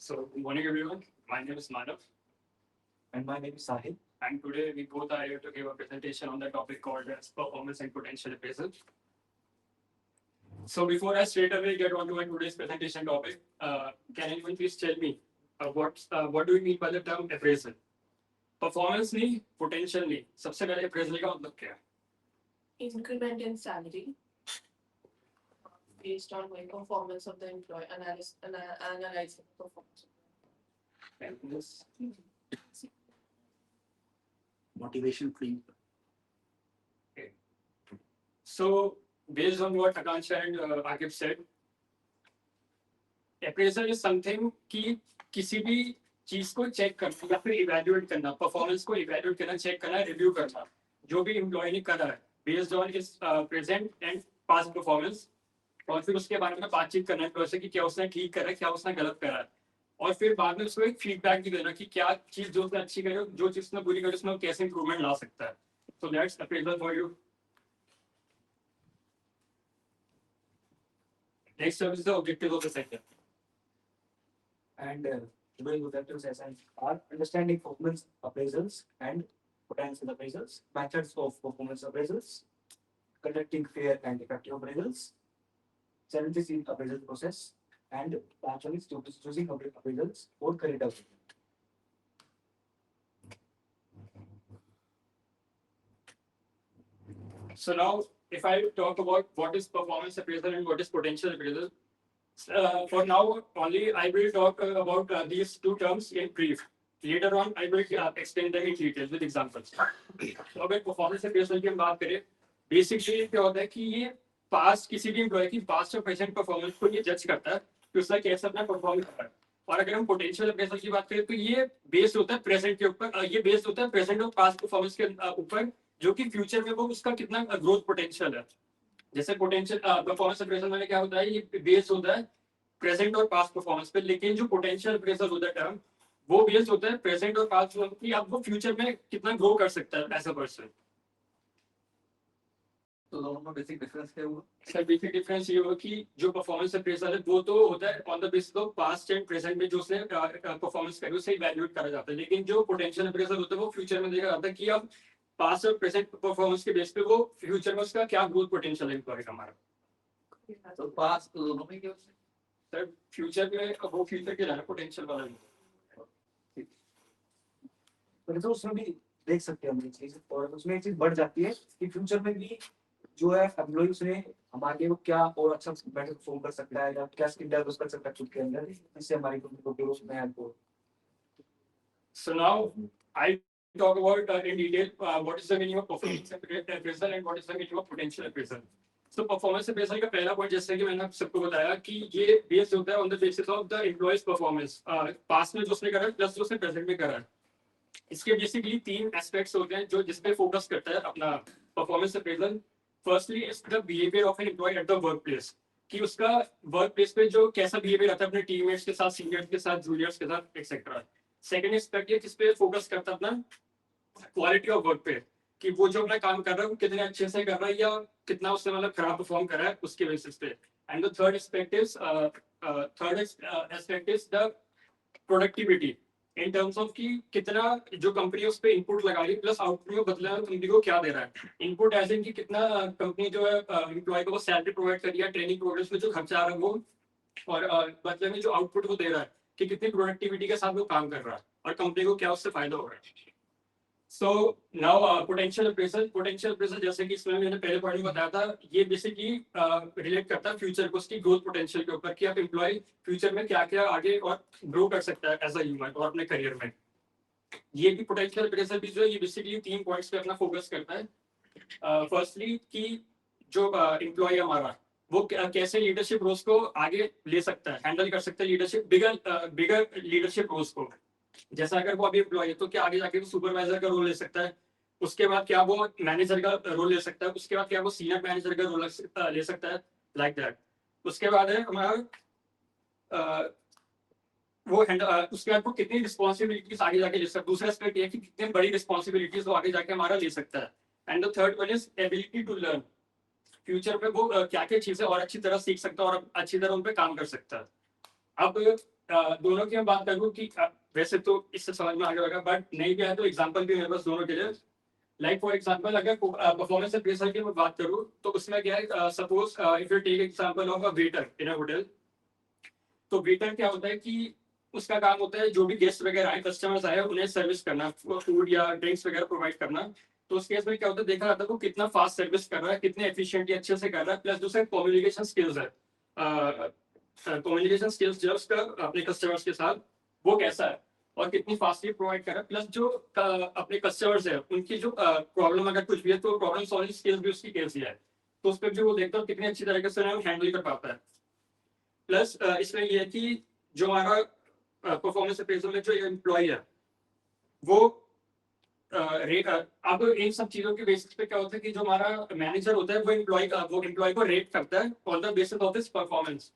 So, good morning everyone. My name is Manav. And my name is Sahil. And today we both are here to give a presentation on the topic called as performance and potential appraisal. So before I straight away get on to my today's presentation topic, can anyone please tell me what do we mean by the term appraisal? Performance नहीं, potential नहीं. सबसे पहले appraisal का मतलब क्या है? Increment in salary based on the performance of the employee, analyzing performance. And this, Motivation free. so based on what Akansha and Akib said, appraisal is something कि किसी भी चीज को चेक करना या फिर इवेल्युएट करना, परफॉर्मेंस को इवेल्युएट करना, चेक करना, रिव्यू करना, जो भी एम्प्लॉय ने करा है based on his present and past performance, और फिर उसके बारे में बातचीत करना है कि क्या उसने ठीक करा है, क्या उसने गलत करा है, और फिर बाद में उसको एक फीडबैक भी देना कि क्या चीज जो उसने अच्छी करी, जो चीज उसने बुरी करी, उसमें कैसे इंप्रूवमेंट ला सकता है. So that's appraisal for you. Next up is the objective of the sector. And doing objectives as are understanding performance appraisals and potential appraisals, methods of performance appraisals, conducting fair and effective appraisals, challenges in appraisal process, and actually choosing appraisals for career development. So now, if I talk about what is performance appraisal and what is potential appraisal, for now only I will talk about these two terms in brief. Later on, I will explain them in detail with examples. So अगर performance appraisal की हम बात करें, basically क्या होता है कि ये past किसी भी employee की past और present performance को ये judge करता है कि उसका कैसा अपना perform कर रहा है. और अगर हम potential appraisal की बात करें तो ये based होता है present के ऊपर, ये based होता है present और past performance के ऊपर, जो कि फ्यूचर में वो उसका कितना ग्रोथ पोटेंशियल है. जैसे पोटेंशियल परफॉर्मेंस अप्रेजल में क्या होता है, ये बेस होता है प्रेजेंट और पास्ट परफॉर्मेंस पे, लेकिन जो पोटेंशियल अप्रेजल होता है टर्म, वो बेस होता है प्रेजेंट और पास्ट की अब वो फ्यूचर में कितना ग्रो कर सकता है एज अ पर्सन. तो दोनों में बेसिक डिफरेंस क्या हुआ? सर बेसिक डिफरेंस ये हुआ कि जो परफॉर्मेंस अप्रेजल है वो तो होता है on the basis of past and present में जो उसने परफॉर्मेंस करी उसे इवैल्यूएट करा जाता है, लेकिन जो पोटेंशियल अप्रेजल होता है वो फ्यूचर में देखा जाता है कि अब पास्ट और प्रेजेंट परफॉर्मेंस के बेस पे वो फ्यूचर में उसका क्या ग्रोथ पोटेंशियल है एम्प्लॉय का हमारा. तो पास तो दोनों में क्या होता है? सर फ्यूचर में वो फ्यूचर के लाना पोटेंशियल वाला नहीं. तो उसमें भी देख सकते हैं हम ये चीज, और उसमें एक चीज बढ़ जाती है कि फ्यूचर में भी जो है एम्प्लॉय उसने हमारे लिए वो क्या और अच्छा बेटर परफॉर्म कर सकता है या क्या स्किल डेवलप कर सकता है खुद के अंदर, जिससे हमारी कंपनी को ग्रोथ में हेल्प हो. So now I talk about in detail what is the meaning of performance appraisal and what is the meaning of potential appraisal. So performance appraisal का पहला पॉइंट जैसे कि मैंने आप सबको बताया कि ये बेस्ड होता है on the basis of the employees performance, past में जो उसने करा है प्लस जो उसने प्रेजेंट में करा है. इसके बेसिकली तीन एस्पेक्ट्स होते हैं जो जिस पे फोकस करता है अपना performance appraisal. Firstly is the behaviour of an employee at the work place, कि उसका वर्क प्लेस पे जो कैसा बिहेवियर आता है अपने टीममेट्स के साथ, सीनियर्स के साथ, जूनियर्स के साथ एक्सेट्रा. सेकंड एस्पेक्ट ये जिस पे फोकस करता है अपना क्वालिटी ऑफ वर्क पे, कि वो जो अपना काम कर रहा है वो कितने अच्छे से कर रहा है या कितना उसने मतलब खराब परफॉर्म कर रहा है उसके बेसिस पे. And the third aspect is the productivity in terms of कि कितना जो कंपनी उस पे इनपुट लगा रही है प्लस आउटपुट में बदला कंपनी को क्या दे रहा है. इनपुट एज इन कि कितना कंपनी जो है एम्प्लॉय को वो सैलरी प्रोवाइड कर रही है, ट्रेनिंग प्रोग्रेस में जो खर्चा आ रहा है वो, और बदले में जो आउटपुट वो दे रहा है कि कितनी प्रोडक्टिविटी के साथ वो काम कर रहा है और कंपनी को क्या उससे फायदा हो रहा है. सो नाउ पोटेंशियल अप्रेजल जैसे कि इसमें मैंने पहले पॉइंट में बताया था, ये बेसिकली रिलेट करता है फ्यूचर को उसकी ग्रोथ पोटेंशियल के ऊपर कि आप एम्प्लॉय फ्यूचर में क्या क्या आगे और ग्रो कर सकता है एज अ ह्यूमन और अपने करियर में. ये भी पोटेंशियल अप्रेजल भी जो है ये बेसिकली तीन पॉइंट्स पे अपना फोकस करता है. फर्स्टली कि जो एम्प्लॉय हमारा वो कैसे लीडरशिप रोल्स को आगे ले सकता है, हैंडल कर सकता है लीडरशिप बिगर लीडरशिप रोल्स को. जैसा अगर वो अभी एम्प्लॉय है तो क्या आगे जाके वो सुपरवाइजर का रोल ले सकता है, उसके बाद क्या वो मैनेजर का रोल ले सकता है, उसके बाद क्या वो सीनियर मैनेजर का रोल ले सकता है, लाइक दैट. उसके बाद है हमारा उसके बाद वो कितनी रिस्पॉन्सिबिलिटीज आगे जाके ले सकता है. दूसरा एस्पेक्ट ये कि कितनी बड़ी रिस्पॉन्सिबिलिटीज वो आगे जाके हमारा ले सकता है. And the third one is ability to learn, future में वो क्या क्या चीजें और अच्छी तरह सीख सकता है और अच्छी तरह उन पर काम कर सकता है. अब दोनों की मैं बात करूँ कि वैसे तो इससे समझ में आ गया होगा, बट नहीं भी है तो एग्जांपल भी मेरे पास दोनों के लिए। लाइक फॉर एग्जांपल अगर परफॉर्मेंस अप्रेजल की मैं बात करूँ तो उसमें क्या है, suppose if you take example of a waiter in a hotel, तो वेटर क्या होता है कि उसका काम होता है जो भी गेस्ट वगैरह आए, कस्टमर्स आए, उन्हें सर्विस करना, फूड या ड्रिंक्स वगैरह प्रोवाइड करना। तो उस केस में क्या होता है, देखा जाता है वो कितना फास्ट सर्विस कर रहा है, कितने एफिशिएंटली अच्छे से कर रहा है, प्लस दूसरा कम्युनिकेशन स्किल्स है, कम्युनिकेशन स्किल्स जो है उसका अपने कस्टमर्स के साथ वो कैसा है और कितनी फास्टली प्रोवाइड कर रहा है, प्लस जो अपने कस्टमर्स है उनकी जो प्रॉब्लम अगर कुछ भी है तो प्रॉब्लम सॉल्विंग स्किल्स भी उसकी कैसी है, तो उस पर भी वो देखता है कितनी अच्छी तरीके से हैंडल कर पाता है। प्लस इसमें ये है कि जो हमारा परफॉर्मेंस अप्रेजल में जो एम्प्लॉय है वो अब इन सब चीजों के बेसिस पे क्या होता है कि जो हमारा मैनेजर होता है वो एम्प्लॉय को रेट करता है on the basis of his performance.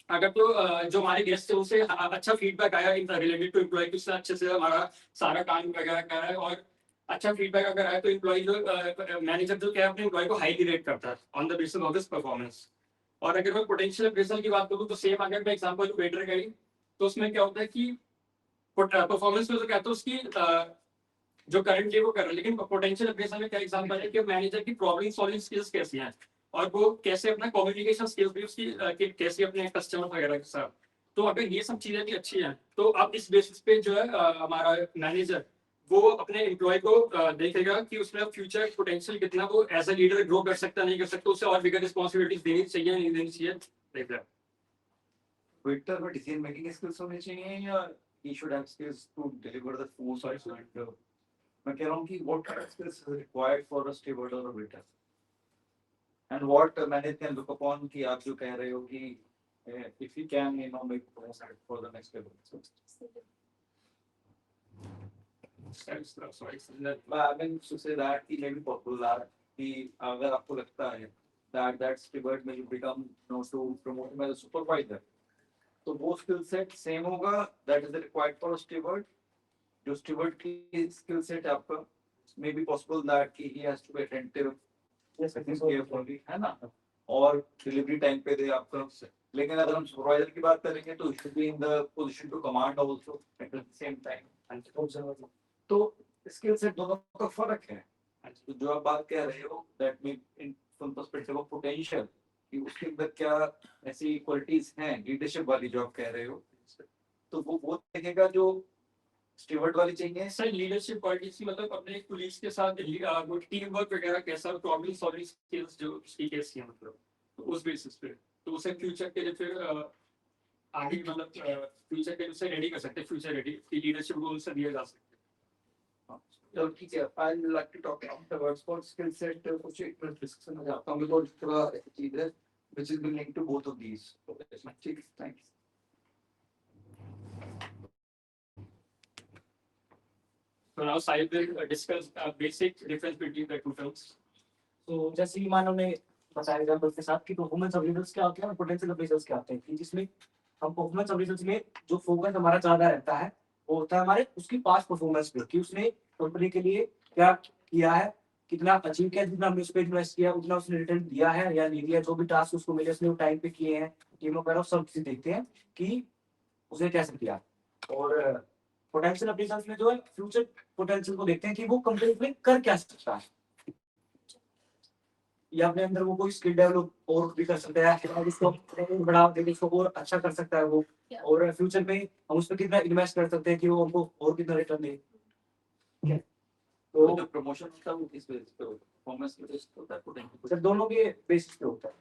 अगर तो जो हमारे गेस्ट है उनसे अच्छा फीडबैक आया इन रिलेटेड टू एम्प्लॉय, उससे अच्छे से हमारा सारा काम वगैरह कर रहा है और अच्छा फीडबैक अगर आया तो एम्प्लॉय जो मैनेजर जो क्या है अपने एम्प्लॉय को हाईली रेट करता है on the basis of his performance. और अगर मैं पोटेंशियल अप्रेजल की बात करूँ तो सेम अगर मैं एग्जांपल वेटर का ही, तो उसमें क्या होता है कि परफॉर्मेंस में तो कहते हैं उसकी जो करंटली वो कर रहा है, लेकिन पोटेंशियल अप्रेजल में क्या एग्जांपल है कि मैनेजर की प्रॉब्लम सॉल्विंग स्किल्स कैसी हैं और वो कैसे अपना कम्युनिकेशन स्किल्स भी उसकी कैसे अपने कस्टमर वगैरह के साथ। तो अगर ये सब चीजें भी अच्छी हैं तो अब इस बेसिस पे जो है हमारा मैनेजर वो अपने एम्प्लॉय को देखेगा कि उसमें फ्यूचर पोटेंशियल कितना, वो एज अ लीडर ग्रो कर सकता नहीं कर सकता, उसे और बिगर रिस्पॉन्सिबिलिटीज देनी चाहिए नहीं देनी चाहिए, देख रहा है। वेटर में डिसीजन मेकिंग स्किल्स होने चाहिए या he should have skills to deliver the food and मैं कह रहा हूँ कि what kind of skills is required for a steward or a waiter and what manager can look upon कि आप जो कह रहे हो कि if he can make promotion for the next level. So, I mean to say that he may be popular कि अगर आपको लगता है that steward will become to promote him as a supervisor, तो वो स्किल सेट सेम होगा that is required for steward. जो steward की स्किल सेट आपका मे बी पॉसिबल दैट कि he has to be attentive carefully, है ना, और डिलीवरी टाइम पे दे आपका। लेकिन अगर हम सुपरवाइजर की बात करेंगे तो should be in the position to command also at the same time. तो स्किल सेट दोनों का फर्क है। तो जो आप बात कह रहे हो that mean in from perspective of potential कि उसके अंदर क्या ऐसी क्वालिटीज हैं लीडरशिप वाली जो आप कह रहे हो, तो वो देखेगा जो स्टीवर्ड वाली चाहिए। सर लीडरशिप क्वालिटीज की मतलब अपने कुलीग्स के साथ वो टीम वर्क वगैरह कैसा, प्रॉब्लम सॉल्विंग स्किल्स जो उसकी कैसी है, मतलब तो उस बेसिस पे तो उसे फ्यूचर के लिए फिर आगे मतलब फ्यूचर के लिए उसे रेडी कर सकते हैं, फ्यूचर रेडी लीडरशिप रोल से दिया जा सकता है। तो ठीक है, I will like to talk afterwards for skill set कुछ एक डिस्कशन में जाता हूं बिकॉज़ थोड़ा एक चीज है which is linked to both of these. ठीक है, thanks. So now Sai will discuss basic difference between the two terms. तो जैसे कि मानो ने बताया एग्जांपल के साथ कि परफॉर्मेंस अप्रेजल्स क्या होते हैं और पोटेंशियल अप्रेजल्स क्या होते हैं, कि जिसमें हम परफॉर्मेंस अप्रेजल्स में जो फोकस हमारा ज्यादा रहता है वो होता है हमारे उसकी पास्ट परफॉर्मेंस पे, कि उसने कंपनी के लिए क्या किया है, कितना अचीव किया, जितना हमने उस पे इन्वेस्ट किया उतना उसने रिटर्न दिया है या नहीं दिया, जो भी टास्क उसको मिले उसने वो टाइम पे किए हैं, टीम वगैरह सब चीजें देखते हैं कि उसने कैसे किया। और पोटेंशियल अप्रेजल्स में जो है फ्यूचर पोटेंशियल को देखते हैं कि वो कंपनी में कर क्या सकता है या अपने अंदर वो कोई स्किल डेवलप और भी कर सकता है, इसको बढ़ा देके इसको और अच्छा कर सकता है वो, और फ्यूचर में हम उस पर कितना इन्वेस्ट कर सकते हैं कि वो हमको और कितना रिटर्न दे। तो जो प्रमोशन होता है वो किस बेसिस पे होता है, परफॉर्मेंस पे बेसिस पे होता है पोटेंशियल? सर दोनों के बेसिस पे होता है,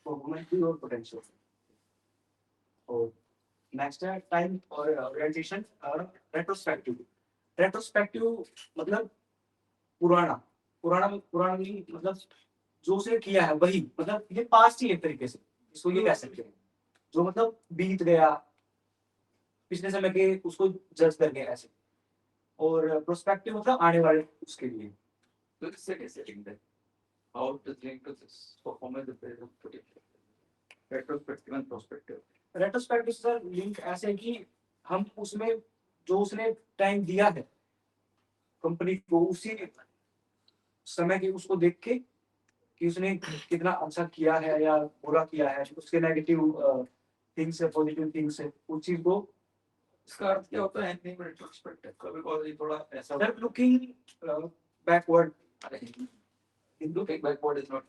परफॉर्मेंस भी और पोटेंशियल। और नेक्स्ट है टाइम और ऑर्गेनाइजेशन और रेट्रोस्पेक्टिव। रेट्रोस्पेक्टिव मतलब पुराना पुराना पुराना नहीं, मतलब जो उसने किया है वही, मतलब ये पास्ट ही एक तरीके से इसको ये कह सकते हैं, जो मतलब बीत गया पिछले समय के उसको जज करके ऐसे। और प्रोस्पेक्टिव मतलब आने वाले उसके लिए। तो इससे कैसे लिंक है, how to link to this performance appraisal potential retrospective and prospective? Retrospective sir link ऐसे कि हम उसमें जो उसने टाइम दिया है कंपनी को उसी समय के उसको देख के कि उसने कितना अच्छा किया है या बुरा किया है, उसके नेगेटिव थिंग्स है, पॉजिटिव थिंग्स है, उस चीज को इसका अर्थ क्या होता है एनीथिंग रेट्रोस्पेक्टिव का, बिकॉज़ ये थोड़ा ऐसा सर लुकिंग बैकवर्ड हिंदू के बैकवर्ड इज नॉट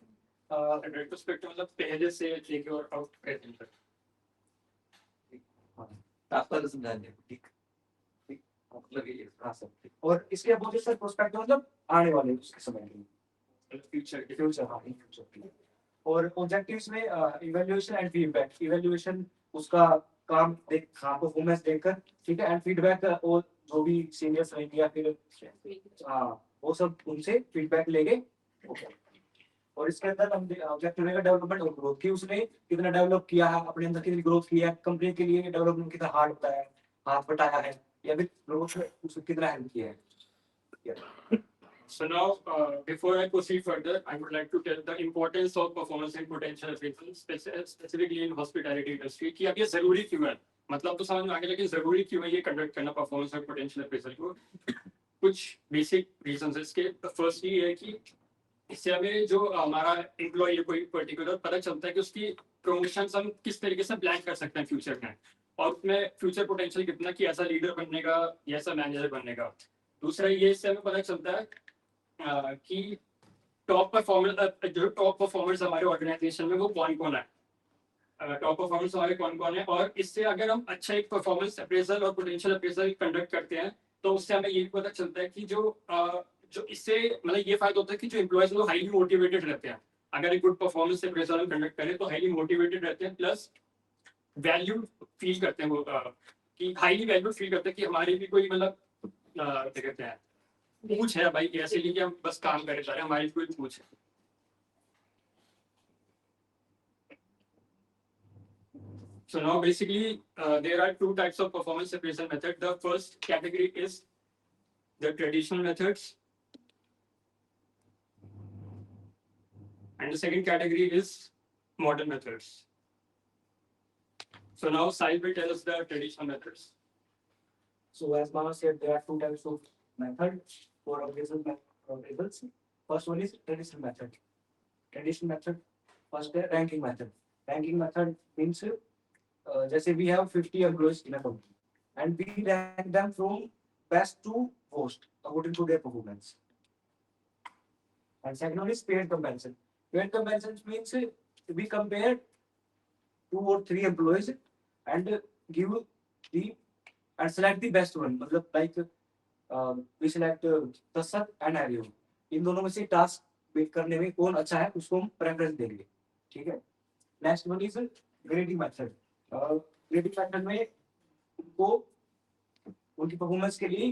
रेट्रोस्पेक्टिव मतलब पहले से लेके और अब प्रेजेंट तक। आपका तो समझा दिया, ठीक ठीक मतलब ये हाँ सर। और इसके अपोजिट सर प्रोस्पेक्टिव मतलब आने वाले उसके समय के लिए, फ्यूचर के फ्यूचर, हाँ इन फ्यूचर के लिए। और ऑब्जेक्टिव्स में इवैल्यूएशन एंड फीडबैक। इवैल्यूएशन उसका काम देख, हाँ परफॉर्मेंस देखकर, ठीक है, एंड फीडबैक और जो भी सीनियर्स रहेंगे या फिर हाँ वो सब उनसे फीडबैक लेंगे। और इसके अंदर हम ऑब्जेक्टिव रहेगा डेवलपमेंट और ग्रोथ की, उसने कितना डेवलप किया है, अपने अंदर कितनी ग्रोथ की है, कंपनी के लिए डेवलपमेंट कितना हार्ड होता है, हाथ बटाया है, या फिर ग्रोथ में उसने कितना हेल्प किया है। So now, before I proceed further, I would like to tell the importance of performance and potential appraisal, specifically in hospitality industry. कि अब ये जरूरी क्यों है? मतलब तो समझ में आ गया, लेकिन जरूरी क्यों है ये कंडक्ट करना परफॉर्मेंस और पोटेंशियल अप्रेजल को? कुछ बेसिक रीजंस है इसके। फर्स्ट ये है कि इससे हमें जो हमारा एम्प्लॉय है कोई पर्टिकुलर, पता चलता है कि उसकी प्रमोशन हम किस तरीके से प्लान कर सकते हैं फ्यूचर में, और उसमें फ्यूचर पोटेंशियल कितना कि ऐसा लीडर बनने का या ऐसा मैनेजर बनने का। दूसरा ये इससे हमें पता चलता है कि टॉप परफॉर्मर्स हमारे ऑर्गेनाइजेशन में वो कौन कौन है, टॉप परफॉर्मर्स हमारे कौन कौन है। और इससे अगर हम अच्छा एक परफॉर्मेंस अप्रेजल और पोटेंशियल अप्रेजल कंडक्ट करते हैं तो उससे हमें ये पता चलता है कि जो इससे मतलब ये फायदा होता है कि जो एम्प्लॉयज वो हाईली मोटिवेटेड रहते हैं। अगर एक गुड परफॉर्मेंस अप्रेजल हम कंडक्ट करें तो हाईली मोटिवेटेड रहते हैं, प्लस वैल्यू फील करते हैं वो, कि हाईली वैल्यू फील करते हैं कि हमारी भी कोई मतलब क्या कहते हैं पूछ है भाई, ऐसे नहीं कि हम बस काम करे जा रहे हैं, हमारी कोई पूछ है। So now basically there are two types of performance appraisal method. The first category is the traditional methods, and the second category is modern methods. So now Sai will tell us the traditional methods. So as Mama said, there are two types of method for appraisals. First one is traditional method. Traditional method, first है ranking method. Ranking method means जैसे we have 50 employees in a company and we rank them from best to worst according to their performance. And second one is paired comparison. Paired comparison means we compare 2 or 3 employees and give the and select the best one. मतलब like we select Tasat and Aryo. इन दोनों में से task pick करने में कौन अच्छा है उसको हम प्रेफरेंस देंगे, ठीक है। Next one is grading method. Grading method में उनको उनकी परफॉर्मेंस के लिए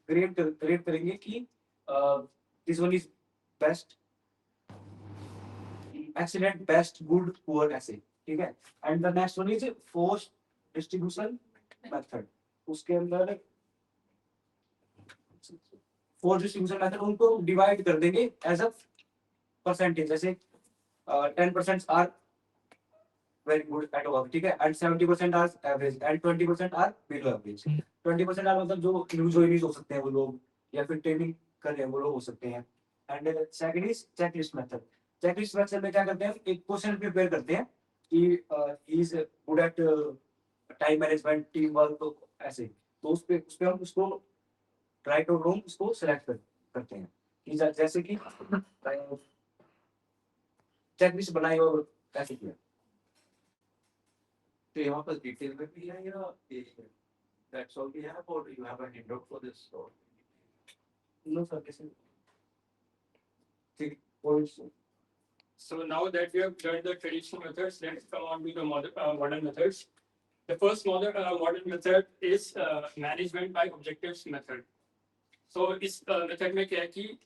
ग्रेड करेंगे कि this one is best, excellent, best, good, poor, ऐसे, ठीक है। And the next one is force distribution method. उसके अंदर फोर्स डिस्ट्रीब्यूशन मेथड उनको डिवाइड कर देंगे एज अ परसेंटेज, जैसे 10% are very good at work, ठीक है, and 70% are average and 20% are below average. 20% are मतलब जो न्यू जॉइनीज हो सकते हैं वो लोग, या फिर ट्रेनिंग कर रहे हैं वो लोग हो सकते हैं। And second is checklist method. Checklist method में क्या करते हैं, एक क्वेश्चन प्रिपेयर करते हैं कि he is good at time management, team work, ऐसे, तो उस पे हम उसको राइट और रॉन्ग उसको सेलेक्ट करते हैं कि जैसे कि चेकलिस्ट बनाई और ऐसे किया। तो यहाँ पर डिटेल में भी है या दैट्स ऑल वी हैव, और you have a handout for this? No sir, कैसे ठीक points. So now that we have learned the traditional methods, let's come on to the modern methods. The first modern method is management by objectives method. So इस method में क्या है कि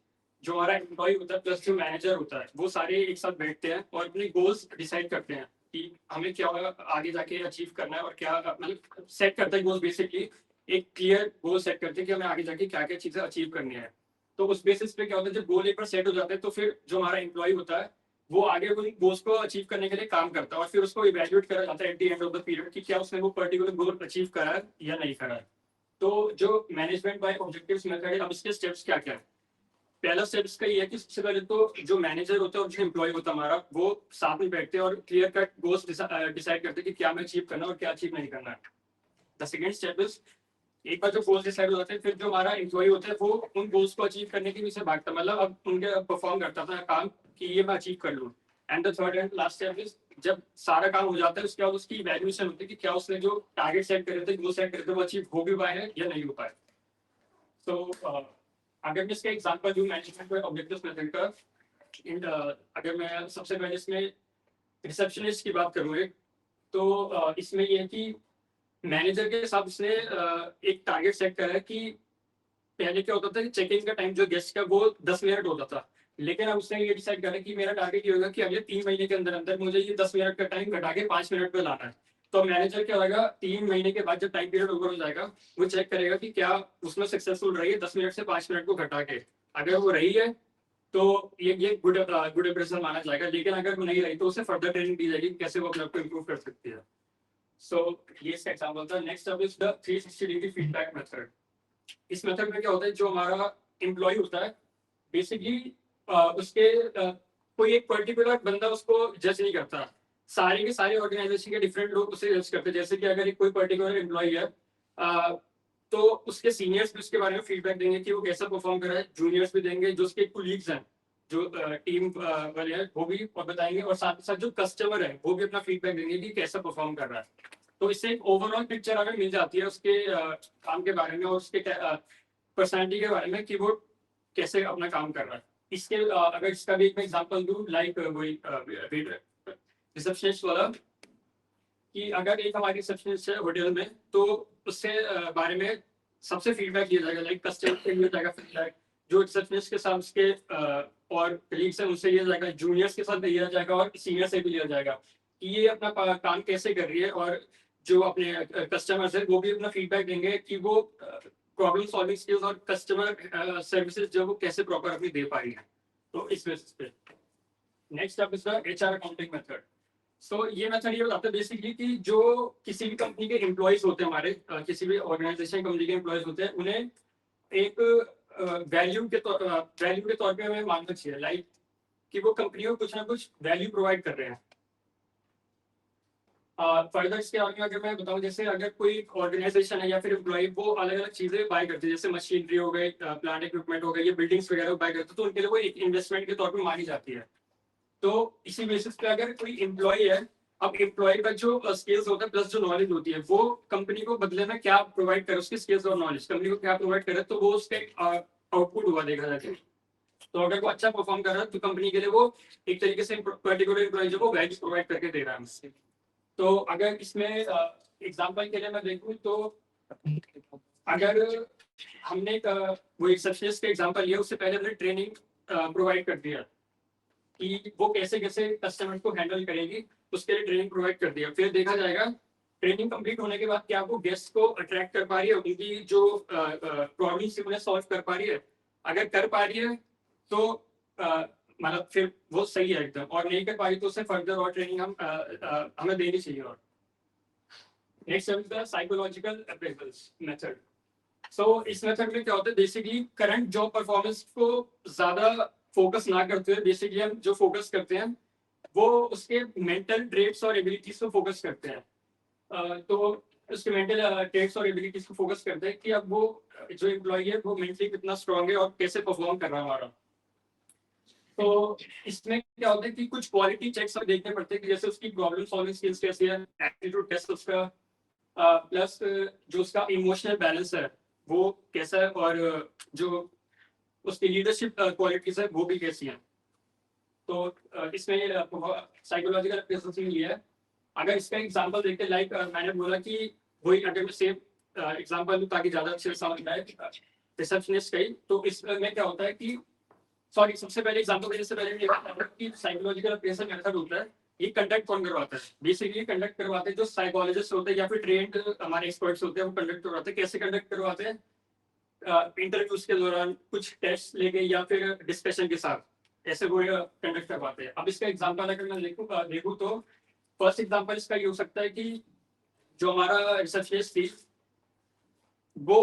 जो हमारा employ होता है प्लस जो मैनेजर होता है वो सारे एक साथ बैठते हैं और अपने गोल्स डिसाइड करते हैं कि हमें क्या आगे जाके अचीव करना है, और क्या मतलब सेट करते हैं गोल्स। बेसिकली एक क्लियर गोल सेट करते हैं कि हमें आगे जाके क्या क्या चीजें अचीव करनी है। तो उस बेसिस पे क्या होता है, जब गोल एक बार सेट हो जाता है तो फिर जो हमारा एम्प्लॉय होता है वो आगे उन गोल्स को अचीव करने के लिए काम करता है, और फिर उसको इवैल्यूएट करा जाता है at the end of the period कि क्या उसने वो पर्टिकुलर गोल अचीव करा है या नहीं करा है। तो जो मैनेजमेंट बाय ऑब्जेक्टिव्स मेथड है, अब इसके स्टेप्स क्या क्या है। पहला स्टेप इसका ये है कि सबसे पहले तो जो मैनेजर होता है और जो एम्प्लॉय होता है हमारा, वो साथ में बैठते हैं और क्लियर कट गोल्स डिसाइड करते हैं कि क्या मैं अचीव करना है और क्या अचीव नहीं करना है। द सेकेंड स्टेप इज, एक बार जो गोल्स डिसाइड हो जाते हैं, फिर जो हमारा एम्प्लॉय होता है वो उन गोल्स को अचीव करने के पीछे भागता है, मतलब अब उनके परफॉर्म करता था काम कि ये मैं अचीव कर लूँ। And the third and last step is, जब सारा काम हो जाता है उसके बाद उसकी इवैल्यूएशन होती है कि क्या उसने जो टारगेट सेट करे थे, गोल सेट करे थे, वो अचीव हो भी पाए हैं या नहीं हो पाए। तो अगर मैं इसका एग्जांपल दूं मैनेजमेंट ऑब्जेक्टिव्स मेथड का, अगर मैं सबसे पहले इसमें रिसेप्शनिस्ट की बात करूँ एक, तो इसमें ये है कि मैनेजर के साथ उसने एक टारगेट सेट करा है कि पहले क्या होता था कि चेक इन का टाइम जो गेस्ट का वो 10 मिनट होता था, लेकिन अब उसने ये डिसाइड करा कि मेरा टारगेट ये होगा कि अगले 3 महीने के अंदर अंदर मुझे ये 10 मिनट का टाइम घटा के 5 मिनट पे लाना है। तो मैनेजर क्या होगा, 3 महीने के बाद जब टाइम पीरियड ओवर हो जाएगा, वो चेक करेगा कि क्या उसमें सक्सेसफुल रही है 10 मिनट से 5 मिनट को घटा के। अगर वो रही है तो ये गुड अप्रेजल माना जाएगा, लेकिन अगर वो नहीं रही तो उसे फर्दर ट्रेनिंग दी जाएगी कैसे वो अपने आप को इम्प्रूव कर सकती है। सो ये इसका एग्जांपल था। नेक्स्ट अब is the 360 degree feedback method. इस मेथड में क्या होता है, जो हमारा एम्प्लॉय होता है बेसिकली उसके कोई एक पर्टिकुलर बंदा उसको जज नहीं करता, सारे के सारे ऑर्गेनाइजेशन के डिफरेंट लोग उसे जज करते हैं। जैसे कि अगर एक कोई पर्टिकुलर एम्प्लॉय है, तो उसके सीनियर्स भी उसके बारे में फीडबैक देंगे कि वो कैसा परफॉर्म कर रहा है, जूनियर्स भी देंगे, जो उसके कुलीग्स हैं, जो टीम वाले हैं वो भी और बताएंगे, और साथ ही साथ जो कस्टमर है वो भी अपना फीडबैक देंगे कि कैसा परफॉर्म कर रहा है। तो इससे एक ओवरऑल पिक्चर हमें मिल जाती है उसके काम के बारे में और उसके पर्सनैलिटी के बारे में कि वो कैसे अपना काम कर रहा है। इसके अगर इसका भी एक एग्जांपल दूं, लाइक वही रिसेप्शनिस्ट वाला, कि अगर एक हमारी रिसेप्शनिस्ट है होटल में, तो उससे बारे में सबसे फीडबैक लिया जाएगा, लाइक कस्टमर से लिया जाएगा फीडबैक, जो रिसेप्शनिस्ट के साथ उसके और कलीग्स हैं उनसे लिया जाएगा, जूनियर्स के साथ लिया जाएगा और सीनियर से भी लिया जाएगा कि ये अपना काम कैसे कर रही है, और जो अपने कस्टमर्स है वो भी अपना फीडबैक देंगे कि वो प्रॉब्लम सॉल्विंग स्किल्स और कस्टमर सर्विसेज जो वो कैसे प्रॉपर अपनी दे पा रही है। तो इस बेसिस पे next up is the HR accounting method. So ये मेथड ये बताता है बेसिकली कि जो किसी भी कंपनी के एम्प्लॉयज होते हैं हमारे, किसी भी ऑर्गेनाइजेशन कंपनी के एम्प्लॉयज होते हैं, उन्हें एक वैल्यू के तौर पे हमें मानना चाहिए, लाइक कि वो कंपनी को कुछ ना कुछ वैल्यू प्रोवाइड कर रहे हैं। फर्दर इसके आगे अगर मैं बताऊं, जैसे अगर कोई ऑर्गेनाइजेशन है या फिर एम्प्लॉय वो अलग अलग चीजें बाय करते हैं, जैसे मशीनरी हो गई, प्लांट इक्विपमेंट हो गई, या बिल्डिंग्स वगैरह बाय करते हैं, तो उनके लिए वो एक इन्वेस्टमेंट के तौर पे मानी जाती है। तो इसी बेसिस पे अगर कोई एम्प्लॉय है, अब एम्प्लॉय का जो स्किल्स होता है प्लस जो नॉलेज होती है, वो कंपनी को बदले में क्या प्रोवाइड करे, उसके स्किल्स और नॉलेज कंपनी को क्या प्रोवाइड करे, तो वो उसका आउटपुट हुआ देखा जाता है। तो अगर वो अच्छा परफॉर्म कर रहा है तो कंपनी के लिए वो एक तरीके से पर्टिकुलर एम्प्लॉय जो वो वैल्यू प्रोवाइड करके दे रहा है उससे। तो अगर इसमें एग्जांपल के लिए मैं देखूं, तो अगर हमने वो एक रिसेप्शनिस्ट का एग्जांपल लिया, उससे पहले हमने ट्रेनिंग प्रोवाइड कर दिया कि वो कैसे कैसे कस्टमर को हैंडल करेगी, उसके लिए ट्रेनिंग प्रोवाइड कर दिया। फिर देखा जाएगा ट्रेनिंग कंप्लीट होने के बाद क्या वो गेस्ट को अट्रैक्ट कर पा रही है, उनकी जो प्रॉब्लम्स उन्हें सॉल्व कर पा रही है। अगर कर पा रही है तो मतलब फिर वो सही है एकदम, और नहीं कर पाई तो उसे फर्दर और ट्रेनिंग हमें देनी चाहिए। और next is the psychological appraisals method. So इस मेथड में क्या होता है, बेसिकली करंट जॉब परफॉर्मेंस को ज्यादा फोकस ना करते हुए, बेसिकली हम जो फोकस करते हैं वो उसके मेंटल ट्रेट्स और एबिलिटीज को फोकस करते हैं। तो उसके मेंटल ट्रेट्स और एबिलिटीज को फोकस करते हैं कि अब वो जो एम्प्लॉय है वो मेंटली कितना स्ट्रांग है और कैसे परफॉर्म कर रहा है हमारा। तो इसमें क्या होता है कि कुछ क्वालिटी चेक्स हम देखने पड़ते हैं कि जैसे उसकी प्रॉब्लम सॉल्विंग स्किल्स कैसी है, एप्टीट्यूड टेस्ट उसका, प्लस जो उसका इमोशनल बैलेंस है वो कैसा है, और जो उसकी लीडरशिप क्वालिटीज है वो भी कैसी हैं। तो इसमें साइकोलॉजिकल अप्रेजल लिया है। अगर इसका एग्जांपल देखते, लाइक मैंने बोला कि वही अगर मैं सेम एग्जांपल दूं ताकि ज्यादा अच्छे से समझ में आए, रिसेप्शनिस्ट का ही, तो इसमें क्या होता है कि सॉरी सबसे पहले एग्जांपल देने से पहले ये बताऊं कि साइकोलॉजिकल अप्रेजल मेथड होता है, ये कंडक्ट कौन करवाता है, बेसिकली कंडक्ट करवाते हैं जो साइकोलॉजिस्ट होते हैं या फिर ट्रेंड हमारे एक्सपर्ट्स होते हैं, वो कंडक्ट करवाते हैं। कैसे कंडक्ट करवाते हैं, इंटरव्यूज के दौरान कुछ टेस्ट लेके या फिर डिस्कशन के साथ ऐसे वो कंडक्ट करवाते हैं। अब इसका एग्जांपल अगर मैं देखूं तो फर्स्ट एग्जांपल इसका ये हो सकता है कि जो हमारा रिसर्चलिस्ट थी, वो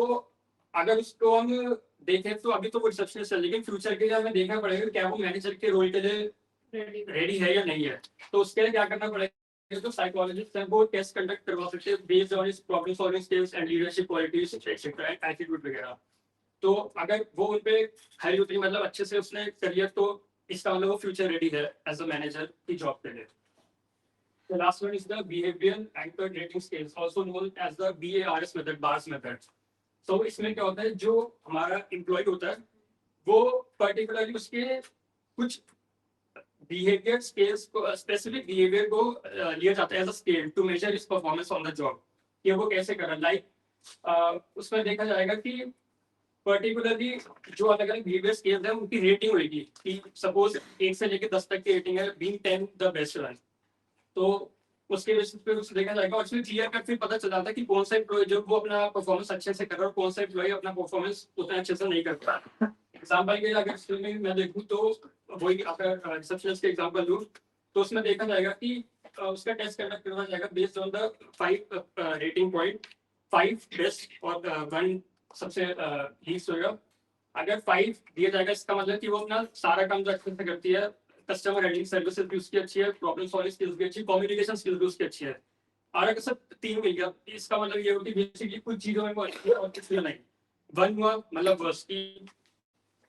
अगर उसको हम देखें तो अभी तो वो रिसेप्शनिस्ट है, लेकिन फ्यूचर के लिए हमें देखना पड़ेगा कि क्या वो मैनेजर के रोल के लिए Ready. रेडी है या नहीं है। तो उसके लिए क्या करना पड़ेगा, जो साइकोलॉजिस्ट है वो टेस्ट कंडक्ट करवा सकते हैं based on his problem solving skills and leadership qualities etcetera attitude वगैरह। तो अगर वो उन पे खरी उतरी, मतलब अच्छे से उसने करियर, तो इसका मतलब वो फ्यूचर रेडी है एज अ मैनेजर की जॉब के लिए। The last one is the behavioral anchored rating scales, also known as the BARS method, BARS method. So इसमें क्या होता है, जो हमारा एम्प्लॉय होता है वो पर्टिकुलरली उसके कुछ बिहेवियर स्केल्स को, स्पेसिफिक बिहेवियर को लिया जाता है as a scale to measure is performance on the job, कि वो कैसे कर रहा है। लाइक उसमें देखा जाएगा कि पर्टिकुलरली जो अलग अलग बिहेवियर स्केल्स हैं उनकी रेटिंग होगी, कि सपोज 1 से लेकर 10 तक की रेटिंग है, बीइंग 10 द बेस्ट रन। तो उसके बेसिस पे उसे देखा जाएगा और उसमें क्लियर कट फिर पता चल जाता है कि कौन सा एम्प्लॉय जो वो अपना परफॉर्मेंस अच्छे से कर रहा है और कौन सा एम्प्लॉय अपना परफॉर्मेंस उतना अच्छे से नहीं कर पा रहा। एग्जाम्पल के लिए अगर इसमें मैं देखूँ तो वही अगर रिसेप्शनिस्ट के एग्जाम्पल लूँ तो उसमें देखा जाएगा कि उसका टेस्ट कंडक्ट करना जाएगा based on the 5 rating point, 5 best और 1 सबसे लीस्ट होगा। अगर 5 दिया जाएगा इसका मतलब कि वो अपना सारा काम जो अच्छे से करती है, कस्टमर हैंडलिंग सर्विसेज भी उसकी अच्छी है, प्रॉब्लम सॉल्विंग स्किल्स भी अच्छी, कम्युनिकेशन स्किल्स भी उसकी अच्छी है। और अगर सब 3 मिल गया इसका मतलब ये हो कि बेसिकली कुछ चीजों में वो अच्छी है और कुछ में नहीं। 1 हुआ मतलब उसकी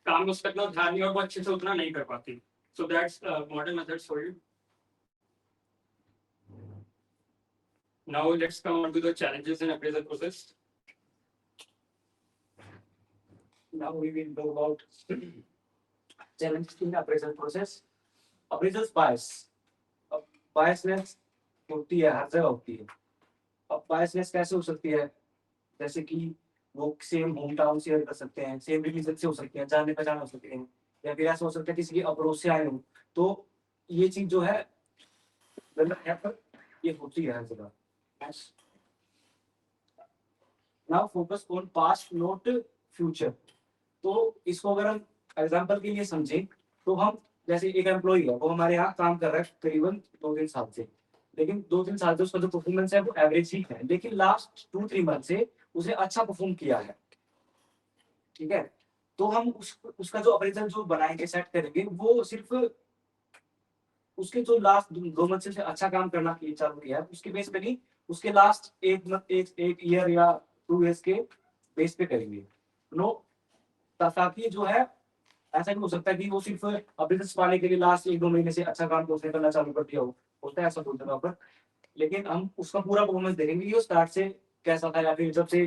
काम में उसका इतना ध्यान नहीं और वो अच्छे से उतना नहीं कर पाती। So that's modern methods for you. Now let's come on to the challenges in appraisal process. Now we will talk about challenges in appraisal process. Appraisal bias. अब biasness होती है, हर जगह होती है। अब biasness कैसे हो सकती है? जैसे कि वो सेम होम टाउन शेयर कर सकते हैं, सेम रिलीजन से हो सकते हैं, जाने पहचान हो सकते हैं, या फिर ऐसा हो सकता है किसी की अप्रोच से आए हो। तो ये चीज जो है गलत है, पर ये होती है हर जगह। Now focus on past not future. तो इसको अगर हम एग्जांपल के लिए समझें तो हम जैसे एक एम्प्लॉई है, वो हमारे यहाँ काम कर रहा है करीबन 2-3 साल से, लेकिन 2-3 साल से उसका जो परफॉर्मेंस है वो एवरेज ही है, लेकिन लास्ट 2-3 मंथ से उसे अच्छा परफॉर्म किया है। ठीक है, तो हम उसका जो अप्रेजल जो बनाएंगे, सेट करेंगे, वो सिर्फ उसके जो लास्ट 2 मंथ से अच्छा काम करना चालू किया है उसके बेस पे नहीं, उसके लास्ट एक ईयर या 2 इयर्स के बेस पे करेंगे। नो, ताकि जो है ऐसा नहीं हो सकता कि वो सिर्फ बिजनेस पाने के लिए लास्ट 1-2 महीने से अच्छा काम उसने करना चालू कर दिया हो, होता है ऐसा बोलते हैं पर, लेकिन हम उसका पूरा परफॉर्मेंस देखेंगे कि वो स्टार्ट से कैसा था, या फिर जब से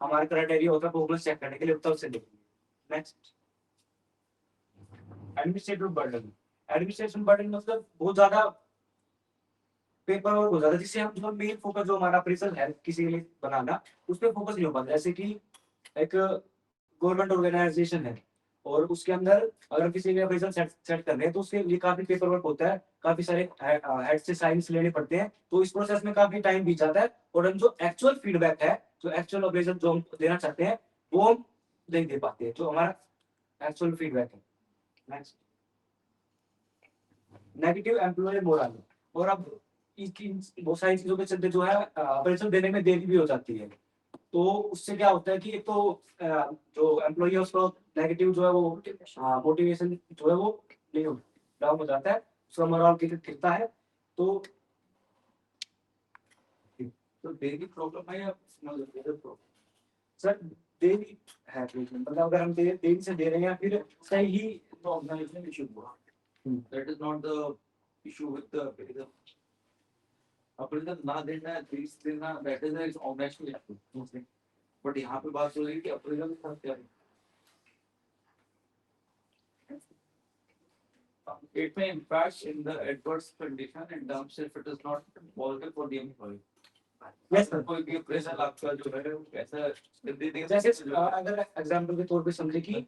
हमारे क्राइटेरिया होता है परफॉर्मेंस चेक करने के लिए, तब से देखेंगे। Next, administrative burden. Administration burden मतलब बहुत ज्यादा पेपर वर्क हो जाता है, जिससे हम जो मेन फोकस जो हमारा अप्रेजल है किसी के लिए बनाना, उस पर फोकस नहीं हो पाता। जैसे कि एक गवर्नमेंट ऑर्गेनाइजेशन है और उसके अंदर अगर किसी के अप्रेजल सेट कर रहे हैं तो उसके लिए काफी पेपर वर्क होता है, काफी सारे हेड से साइंस लेने पड़ते हैं, तो इस प्रोसेस में काफी टाइम बीत जाता है और हम जो एक्चुअल फीडबैक है, जो एक्चुअल अप्रेजल जो हम देना चाहते हैं, वो हम नहीं दे पाते हैं, जो हमारा एक्चुअल फीडबैक है। Next, negative employee morale. और अब इसकी बहुत सारी चीजों के चलते जो है अप्रेजल देने में देरी भी हो जाती है, तो उससे क्या होता है कि एक तो जो एम्प्लॉई है उसको नेगेटिव जो है वो मोटिवेशन जो है वो नहीं हो, डाउन हो जाता है, उसका मोरल गिरता है। तो डेली प्रॉब्लम है या प्रॉब्लम? सर देरी है ट्रीटमेंट, मतलब अगर हम देरी से दे रहे हैं या फिर सही ही ऑर्गेनाइजेशन इशू हुआ, that is not the issue with the appraisal. Appraisal ना देना, फीस देना, that is an organisational issue. But यहाँ पे बात हो रही है कि अप्रेजल का क्या है? It may impact in the adverse condition in terms if it is not positive for the employee. Yes, sir. कोई भी अप्रेजल आपका जो है वो कैसा दे देगा? जैसे अगर एग्जांपल के तौर पे समझे कि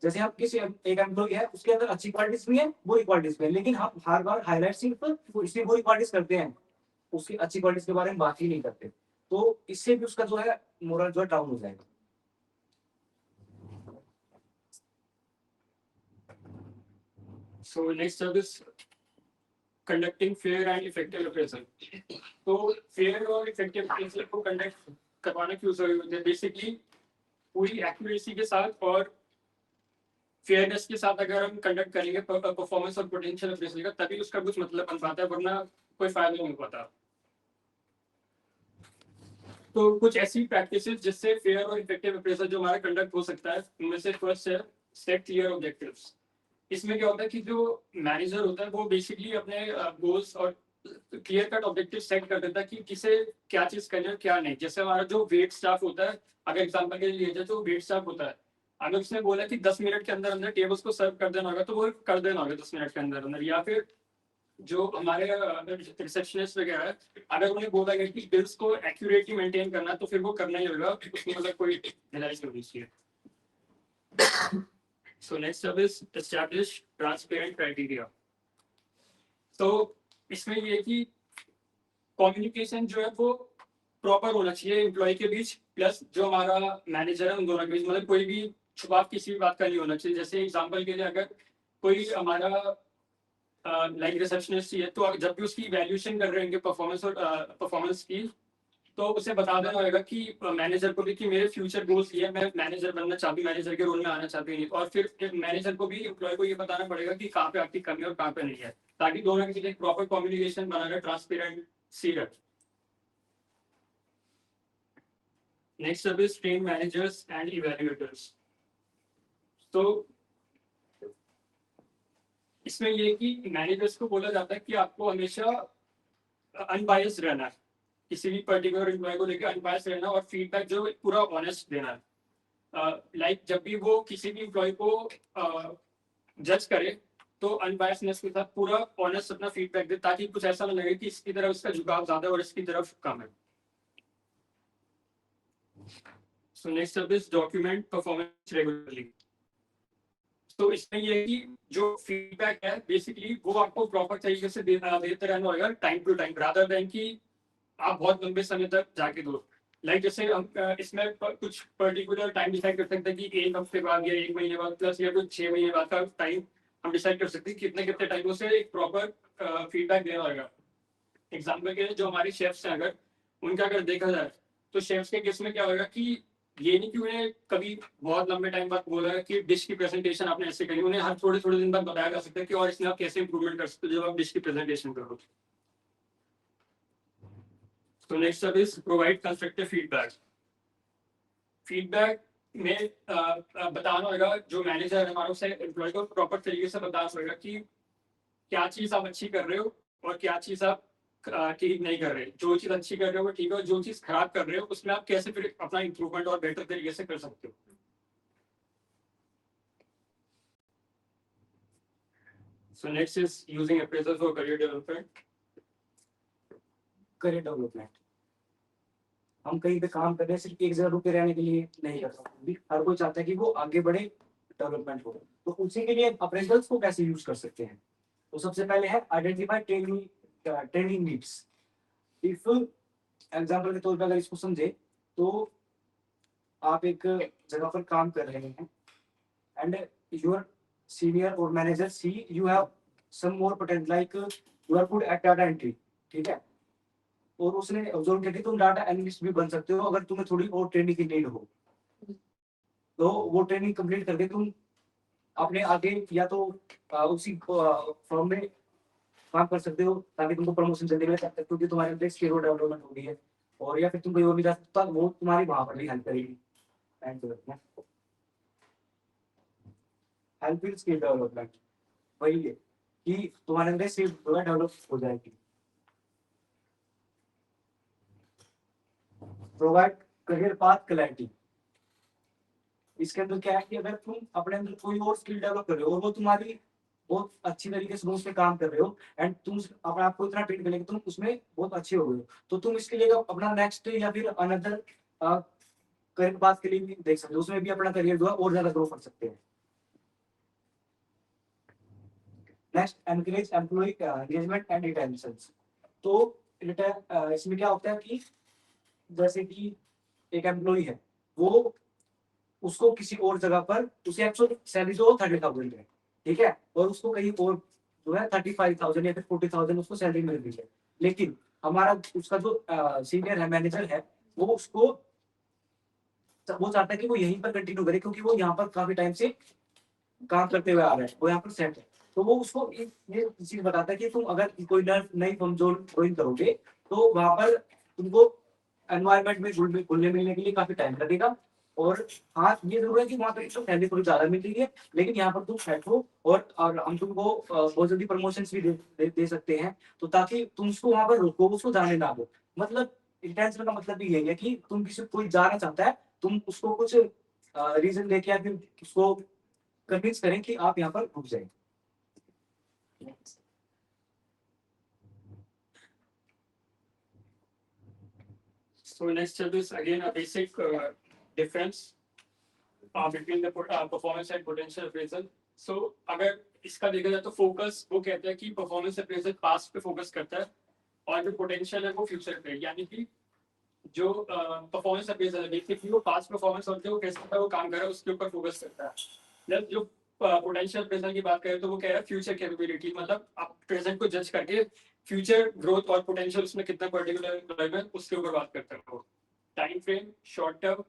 जैसे हम किसी एक एम्प्लॉय है, उसके अंदर अच्छी क्वालिटीज भी है, बुरी क्वालिटीज भी है, लेकिन हम हर बार हाईलाइट सिर्फ उसकी बुरी क्वालिटीज करते हैं, उसकी अच्छी क्वालिटीज के बारे में बात ही नहीं करते, तो इससे भी उसका जो है मोरल जो है डाउन हो जाएगा। So next up is conducting fair and effective appraisal. तो fair और effective appraisal को conduct करवाना क्यों जरूरी होता है? Basically पूरी accuracy के साथ और फेयरनेस के साथ अगर हम कंडक्ट करेंगे परफॉर्मेंस और पोटेंशियल अप्रेजल का, तभी उसका कुछ मतलब बन पाता है, वरना कोई फायदा नहीं हो पाता। तो कुछ ऐसी प्रैक्टिसेस जिससे फेयर और इफेक्टिव अप्रेजल जो हमारा कंडक्ट हो सकता है, उनमें से फर्स्ट है सेट क्लियर ऑब्जेक्टिव्स। इसमें क्या होता है कि जो मैनेजर होता है वो बेसिकली अपने गोल्स और क्लियर कट ऑब्जेक्टिव सेट कर देता है कि किसे क्या चीज करनी है और क्या नहीं। जैसे हमारा जो वेट स्टाफ होता है, अगर एग्जांपल के लिए लिया जाए तो वेट स्टाफ होता है, अगर उसने बोला कि 10 मिनट के अंदर अंदर टेबल्स को सर्व कर देना होगा तो वो कर देना होगा 10 मिनट के अंदर अंदर। या फिर जो हमारे रिसेप्शनिस्ट वगैरह है, अगर उन्हें बोला गया कि बिल्स को एक्यूरेटली मेंटेन करना है तो फिर वो करना ही होगा, उसमें मतलब कोई ढिलाई नहीं होनी चाहिए। So next up is establish transparent criteria. तो इसमें ये है कि कम्युनिकेशन जो है वो प्रॉपर होना चाहिए एम्प्लॉय के बीच प्लस जो हमारा मैनेजर है उन दोनों के बीच, मतलब कोई भी छुपाव किसी भी बात का नहीं होना चाहिए। जैसे एग्जांपल के लिए अगर कोई हमारा लाइक रिसेप्शनिस्ट ही है, तो जब भी उसकी वैल्यूएशन कर रहे हैं परफॉर्मेंस और परफॉर्मेंस की, तो उसे बता देना होगा कि मैनेजर को भी कि मेरे फ्यूचर गोल्स ये है, मैं मैनेजर बनना चाहती हूँ, मैनेजर के रोल में आना चाहती हूँ। और फिर मैनेजर को भी एम्प्लॉय को ये बताना पड़ेगा कि कहाँ पे आपकी कमी और कहाँ पे नहीं है, ताकि दोनों के बीच एक प्रॉपर कम्युनिकेशन बनाकर ट्रांसपेरेंट सी रहे। नेक्स्ट अब is train managers and evaluators. तो इसमें ये कि मैनेजर्स को बोला जाता है कि आपको हमेशा अनबायस्ड रहना है, किसी भी पर्टिकुलर एम्प्लॉय को लेकर अनबायस्ड रहना और फीडबैक जो पूरा ऑनेस्ट देना है। लाइक जब भी वो किसी भी एम्प्लॉय को जज करे तो अनबायस्डनेस के साथ पूरा ऑनेस्ट अपना फीडबैक दे, ताकि कुछ ऐसा ना लगे कि इसकी तरफ इसका झुकाव ज्यादा और इसकी तरफ कम है। So next up is document performance regularly. तो इसमें ये है कि जो फीडबैक है बेसिकली वो आपको प्रॉपर तरीके से देते रहना होगा time to time, rather than कि आप बहुत लंबे समय तक जाके दो। लाइक जैसे हम इसमें कुछ पर्टिकुलर टाइम डिसाइड कर सकते हैं कि 1 हफ्ते बाद या 1 महीने बाद प्लस या कुछ 6 महीने बाद का टाइम हम डिसाइड कर सकते हैं कितने कितने टाइमों से एक प्रॉपर फीडबैक देना होगा। एग्जाम्पल के लिए जो हमारे शेफ्स हैं, अगर उनका अगर देखा जाए तो शेफ्स के केस में क्या होगा कि ये नहीं कि उन्हें कभी बहुत लंबे टाइम बाद बोला कि डिश की प्रेजेंटेशन आपने ऐसे करी, उन्हें हर थोड़े थोड़े दिन बाद बताया जा सकता है कि और इसमें आप कैसे इंप्रूवमेंट कर सकते हो जब आप डिश की प्रेजेंटेशन करो। तो नेक्स्ट अब is provide constructive feedback. Feedback में बताना होगा जो मैनेजर है हमारा, उसे एम्प्लॉय को प्रॉपर तरीके से बताना होगा कि क्या चीज आप अच्छी कर रहे हो और क्या चीज आप ठीक नहीं कर रहे। जो चीज अच्छी कर रहे हो वो ठीक है, और जो चीज खराब कर रहे हो उसमें आप कैसे फिर अपना इंप्रूवमेंट और बेटर तरीके से कर सकते हो। So next is using appraisal for career development. Career development. हम कहीं पे काम कर रहे हैं सिर्फ एक जगह रुके रहने के लिए नहीं कर सकते, हर कोई चाहता है कि वो आगे बढ़े, डेवलपमेंट हो। तो उसी के लिए अप्रेजल्स को कैसे यूज कर सकते हैं? तो सबसे पहले है identify training needs. If example के तौर पे अगर इसको समझे तो आप एक जगह पर काम कर रहे हैं एंड योर सीनियर और manager see you have some more potential like you are good at data entry, ठीक है, और उसने ऑब्जर्व किया कि तुम डाटा एनालिस्ट भी बन सकते हो अगर तुम्हें थोड़ी और ट्रेनिंग की नीड हो। तो वो ट्रेनिंग कंप्लीट करके तुम अपने आगे या तो उसी फर्म में काम कर सकते हो ताकि तुमको प्रमोशन जल्दी मिले, क्योंकि तुम्हारे अंदर स्किल डेवलपमेंट हो गई है, और या फिर तुम कहीं और भी जा सकते हो, वो तुम्हारी वहां पर भी हेल्प करेगी। हेल्प विद स्किल डेवलपमेंट वही है कि तुम्हारे अंदर स्किल डेवलप हो जाएगी। Provide career path clarity. इसके अंदर क्या है कि अगर तुम अपने अंदर कोई और स्किल डेवलप कर रहे हो और वो तुम्हारी बहुत अच्छी तरीके से उस पे काम कर रहे हो एंड तुम अपने आप को इतना ट्रेन कर लेके तुम उसमें बहुत अच्छे हो गए हो, तो तुम इसके लिए अपना नेक्स्ट या फिर अनदर करियर पाथ के लिए भी देख सकते हो, उसमें भी अपना करियर जो है और ज्यादा ग्रो कर सकते हैं। Next encourage employee engagement and retention. तो इसमें क्या होता है कि जैसे कि एक एम्प्लॉय है, वो उसको किसी और जगह पर उसे एक्चुअल सैलरी जो 30,000 है, ठीक है, और उसको कहीं और जो है 35,000 या फिर 40,000 उसको सैलरी मिल रही है, लेकिन हमारा उसका जो सीनियर है, मैनेजर है, वो उसको वो चाहता है कि वो यहीं पर कंटिन्यू करे क्योंकि वो यहाँ पर काफी टाइम से काम करते हुए आ रहा है, वो यहाँ पर सेट है। तो वो उसको ये चीज बताता है कि तुम अगर कोई नई कमजोर ड्राइंग करोगे तो वहां पर तुमको एनवायरमेंट में घुलने मिलने के लिए काफी टाइम लगेगा। और हाँ, ये जरूर है कि वहाँ पे तो सैलरी थोड़ी ज्यादा मिल रही है, लेकिन यहाँ पर तुम सेट हो और हम तुमको बहुत जल्दी प्रमोशन भी दे सकते हैं। तो ताकि तुम उसको वहां पर रोको, उसको जाने ना दो। मतलब इंटेंशन का मतलब भी यही है कि तुम किसी कोई जाना चाहता है, तुम उसको कुछ रीजन देके या फिर उसको कन्विंस करें कि आप यहाँ पर रुक जाए। So next chapter is again a basic difference between the performance and potential appraisal. So अगर इसका देखा जाए तो फोकस वो कहता है कि परफॉर्मेंस अप्रेजल पास्ट पे फोकस करता है और जो पोटेंशियल है वो फ्यूचर पे, यानी कि जो परफॉर्मेंस अप्रेजल है बेसिकली वो पास्ट परफॉर्मेंस और जो कैसे वो काम कर रहा है उसके ऊपर फोकस करता है। जब जो पोटेंशियल अप्रेजल की बात करें तो वो कह रहा है फ्यूचर कैपेबिलिटी, मतलब आप प्रेजेंट को जज करके फ्यूचर ग्रोथ और पोटेंशियल उसमें कितना पर्टिकुलर एम्प्लॉय में उसके ऊपर बात करते हैं। Time frame short term,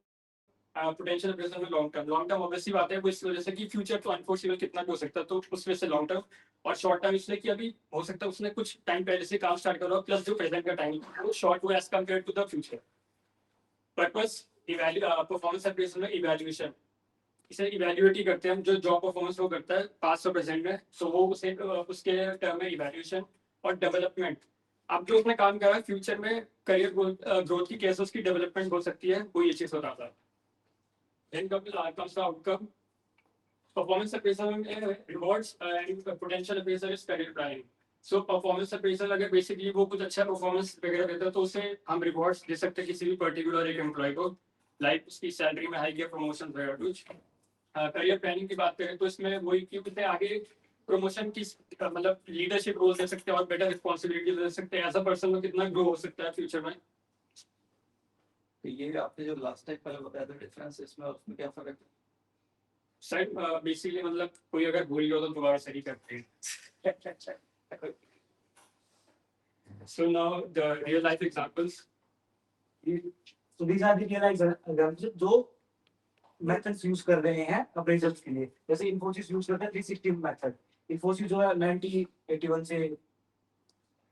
potential appraisal में लॉन्ग टर्म ऑब्वियसली बात है वो इस वजह से कि फ्यूचर तो अनफोर्सिबल कितना भी हो सकता है, तो उस वजह से लॉन्ग टर्म। और शॉर्ट टर्म इसलिए कि अभी हो सकता है उसने कुछ टाइम पहले से काम स्टार्ट करा प्लस जो प्रेजेंट का टाइम वो शॉर्ट हुआ as compare to the future. Purpose performance appraisal में इवैल्यूएशन, इसे इवैल्यूएट ही करते हैं हम, जो जॉब परफॉर्मेंस वो करता है पास्ट और प्रेजेंट में, तो वो उसे उसके टर्म में इवैल्यूएशन। और डेवलपमेंट, अब जो उसने काम करा है फ्यूचर में करियर ग्रोथ की कैसे उसकी डेवलपमेंट हो सकती है वो ये चीज बताता है। Then comes the outcome. Performance appraisal rewards and potential appraisal is career planning. So performance appraisal अगर basically वो कुछ अच्छा performance वगैरह देता है तो उसे हम rewards दे सकते हैं किसी भी particular एक employee को, like उसकी salary में hike या promotion वगैरह कुछ। career planning की बात करें तो इसमें वही कि उसे आगे promotion की मतलब leadership role दे सकते हैं और better responsibility दे सकते हैं, as a person वो कितना grow हो सकता है future में। तो ये आपने जो लास्ट टाइम पहले बताया था डिफरेंस, इसमें उसमें क्या फर्क है? सर बेसिकली मतलब कोई अगर भूल गया तो दोबारा सही करते हैं। So now the real life examples. So these are the real examples जो मेथड्स यूज कर रहे हैं अप्रेजल्स के लिए। जैसे इन्फोसिस यूज करता है 360 मेथड। इन्फोसिस जो है 1981 से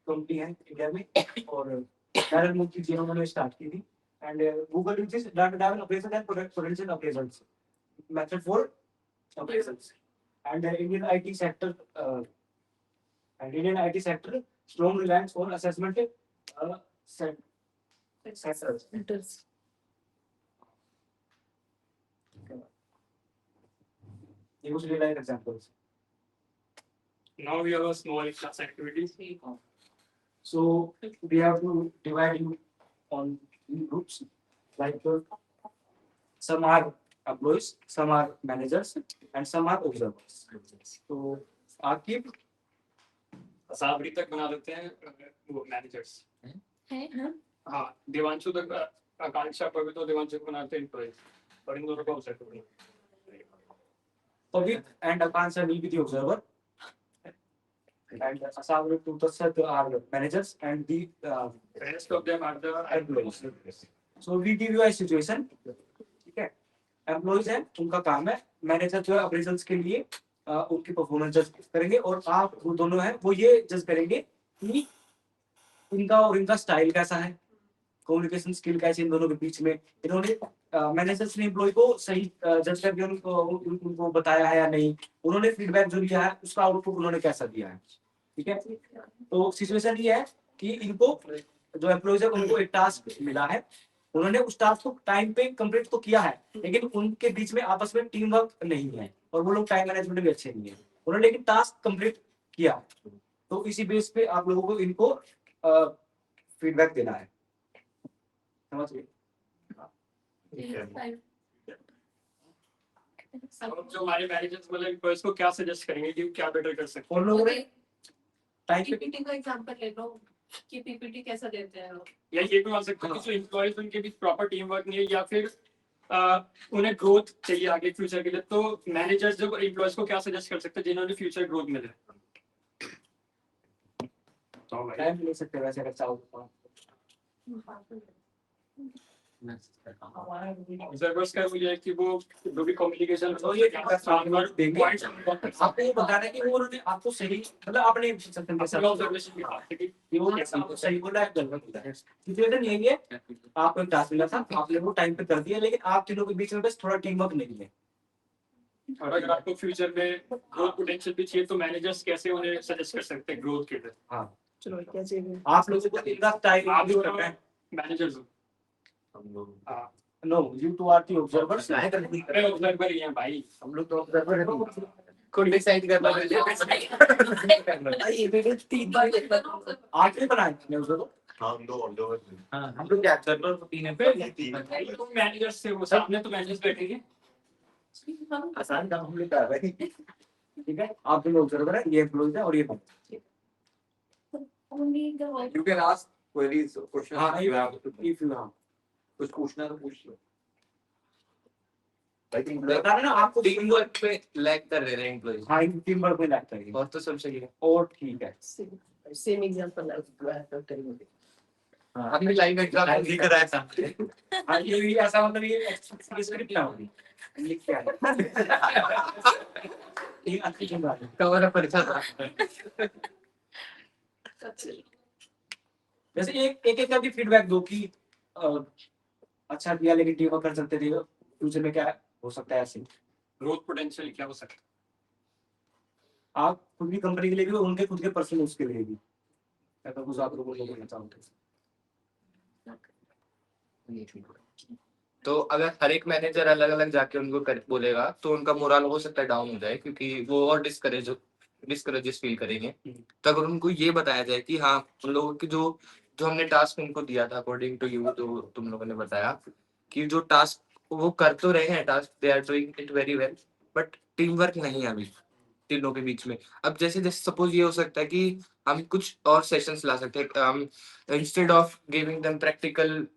कंपनी है इंडिया में और नरेंद्र मोदी जी उन्होंने स्टार्ट की थी। And Google uses data driven appraisal and potential appraisals method for appraisals. And Indian IT sector strong reliance on assessment centers. Use real life examples. Now we have a small class activity. So we have to divide you on groups. Like some are employees, some are managers, and some are observers. So Akib, साबरी तक बना देते हैं वो managers. हाँ देवांशु तक आकांक्षा पर भी तो देवांशु को बनाते हैं एम्प्लॉय और इन दोनों को ऑब्जर्व करते हैं। Pavit and Akansha will be the observer. And Asavri to Tasat are managers and the rest of them are the employees. So we give you a situation. ठीक है, एम्प्लॉइज है उनका काम है, मैनेजर जो है अप्रेजल्स के लिए उनकी परफॉर्मेंस जज करेंगे और आप वो दोनों हैं वो ये जज करेंगे कि इनका और इनका स्टाइल कैसा है, कम्युनिकेशन स्किल कैसे इन दोनों के बीच में, इन्होंने मैनेजर्स ने एम्प्लॉय को सही जज करके उनको बताया है या नहीं, उन्होंने फीडबैक जो दिया है उसका आउटपुट उन्होंने कैसा दिया है। ठीक है, तो सिचुएशन ये है कि इनको जो एम्प्लॉइज है उनको एक टास्क मिला है, उन्होंने उस टास्क को टाइम पे कंप्लीट तो किया है लेकिन उनके बीच में आपस में टीम वर्क नहीं है और वो लोग टाइम मैनेजमेंट भी अच्छे नहीं है, उन्होंने लेकिन टास्क कंप्लीट किया। तो इसी बेस पे आप लोगों को इनको फीडबैक देना है। समझ गए? अब जो हमारे मैनेजर्स मतलब एम्प्लॉयज को क्या सजेस्ट करेंगे कि क्या बेटर कर सकते उन लोगों ने टाइम पे पीपीटी का एग्जांपल ले लो कि पीपीटी कैसा देते हैं लोग। हैं, या ये भी मान सकते हैं कि जो एम्प्लॉयज उनके बीच प्रॉपर टीम वर्क नहीं है या फिर उन्हें ग्रोथ चाहिए आगे फ्यूचर के लिए, तो मैनेजर्स जो एम्प्लॉयज को क्या सजेस्ट कर सकते हैं जिन्होंने फ्यूचर ग्रोथ मिले। टाइम ले सकते हैं वैसे अगर चाहो तो। ऑब्जर्वर्स का ये है कि वो जो भी कम्युनिकेशन तो ये देंगे आपको ये बताना है कि वो उन्होंने आपको सही मतलब अपने सिस्टम के साथ ऑब्जर्वेशन की बात है कि कि वो आपको सही बोला है गलत बोला है। सिचुएशन यही है, आपको एक टास्क मिला था, आपने वो टाइम पे कर दिया, लेकिन आप तीनों के बीच में बस थोड़ा टीम वर्क नहीं है। और अगर आपको फ्यूचर में ग्रोथ पोटेंशियल भी चाहिए तो मैनेजर्स कैसे उन्हें सजेस्ट कर सकते हैं ग्रोथ के लिए? हाँ, चलो क्या चाहिए आप लोगों को इतना टाइम आप यूज जो करना है। मैनेजर्स हाँ, no you two are the observers. मैं ऑब्जर्वर ही हैं भाई। हम लोग तो ऑब्जर्वर हैं। खुद डिसाइड करना ये वीडियो 3 बार देखना आपने बनाया है उसको तो। हम दो ऑब्जर्वर हाँ, हम लोग क्या सर्वर को तीन है तो मैनेजर्स से वो सामने तो मैनेजर्स बैठेंगे। आसान काम हम लोग कर रहे हैं। ठीक है, आप दोनों ऑब्जर्वर हैं, ये एम्प्लॉइज है और ये only the You can ask queries, questions. हाँ, you have to. if you हाँ, कुछ पूछना है तो पूछ लो. आई थिंक बता रहे ना आपको टीम वर्क पे लैग कर रहे हैं एम्प्लॉइज हाँ टीम वर्क में लगता है और तो सब सही है और ठीक है। same example as you have to tell me. हाँ, हमने लाइव एग्जाम नहीं कराया था हाँ ये भी ऐसा मतलब ये स्क्रिप्ट ना होगी, ये क्या है? ये अच्छी चीज बात है। कवर अप परीक्षा था जैसे एक का भी फीडबैक दो कि अच्छा किया लेकिन टीम वर्क कर सकते थे, फ्यूचर में क्या हो सकता है ऐसे। ग्रोथ पोटेंशियल क्या हो सकता है? आप खुद की कंपनी के लिए भी और उनके खुद के पर्सनल उसके लिए भी अगर कुछ आप लोगों को बोलना चाहते हैं। तो अगर हर एक मैनेजर अलग अलग जाके उनको बोलेगा तो उनका मोरल हो सकता है डाउन हो जाए क्योंकि वो और डिस्करेजेस फील करेंगे। तो अगर उनको ये बताया जाए कि हाँ उन लोगों की जो जो हमने टास्क उनको दिया था अकॉर्डिंग टू यू जो तुम लोगों ने बताया कि जो टास्क वो कर तो रहे हैं task they are doing it very well but team work नहीं है अभी तीनों के बीच में। अब जैसे जैसे सपोज ये हो सकता है कि हम कुछ और सेशंस ला सकते हैं हम instead of giving them practical